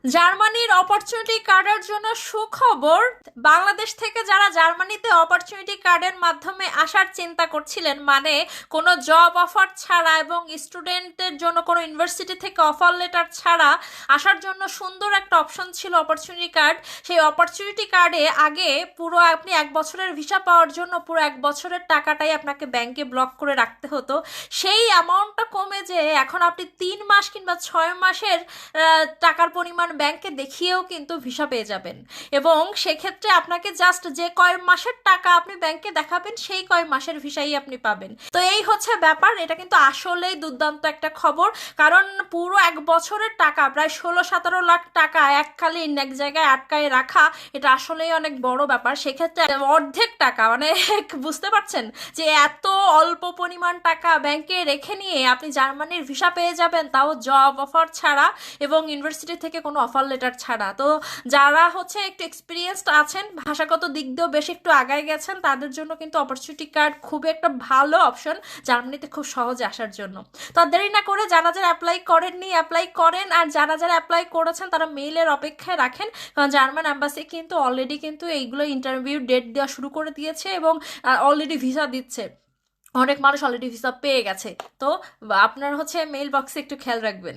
জার্মানির অপরচুনিটি কার্ডের জন্য সুখবর। বাংলাদেশ থেকে যারা জার্মানিতে অপরচুনিটি কার্ডের মাধ্যমে আসার চিন্তা করছিলেন, মানে কোনো জব অফার ছাড়া এবং স্টুডেন্টদের জন্য কোনো ইউনিভার্সিটি থেকে অফার লেটার ছাড়া আসার জন্য সুন্দর একটা অপশন ছিল অপরচুনিটি কার্ড। সেই অপরচুনিটি কার্ডে আগে পুরো আপনি 1 বছরের ভিসা পাওয়ার জন্য পুরো 1 বছরের টাকাটাই আপনাকে ব্যাংকে ব্লক করে রাখতে হতো। সেই অ্যামাউন্টটা কমে যে এখন আপনি 3 মাস কিংবা 6 মাসের টাকার পরিমাণ ব্যাংকে দেখিয়েও কিন্তু ভিসা পেয়ে যাবেন। এবং সেক্ষেত্রে আপনাকে জাস্ট যে কয় মাসের টাকা আপনি ব্যাংকে দেখাবেন সেই কয় মাসের ভিসাই আপনি পাবেন। তো এই হচ্ছে ব্যাপার, এটা কিন্তু আসলেই দুর্দান্ত একটা খবর। কারণ পুরো 1 বছরের টাকা, প্রায় 16-17 লাখ টাকা এককালীন এক জায়গায় আটকায় রাখা, এটা আসলেই অনেক বড় ব্যাপার। সেক্ষেত্রে অর্ধেক টাকা, মানে বুঝতে পারছেন যে এত অল্প পরিমাণ টাকা ব্যাংকে রেখে নিয়ে আপনি জার্মানির ভিসা পেয়ে যাবেন, তাও জব অফার ছাড়া এবং ইউনিভার্সিটি থেকে কোনো অফার লেটার ছাড়া। তো যারা হচ্ছে একটু এক্সপিরিয়েন্সড আছেন, ভাষাগত দিক দিয়েও বেশ একটু আগায় গেছেন, তাদের জন্য কিন্তু অপরচুনিটি কার্ড খুবই একটা ভালো অপশন জার্মানিতে খুব সহজে আসার জন্য। তো আর দেরি না করে যারা যারা অ্যাপ্লাই করেননি অ্যাপ্লাই করেন, আর যারা যারা অ্যাপ্লাই করেছেন তারা মেইলের অপেক্ষায় রাখেন। কারণ জার্মান অ্যাম্বাসি কিন্তু অলরেডি কিন্তু এইগুলো ইন্টারভিউ ডেট দেওয়া শুরু করে দিয়েছে এবং অলরেডি ভিসা দিচ্ছে। অনেক মানুষ অলরেডি ভিসা পেয়ে গেছে। তো আপনার হচ্ছে মেইল বক্সে একটু খেয়াল রাখবেন।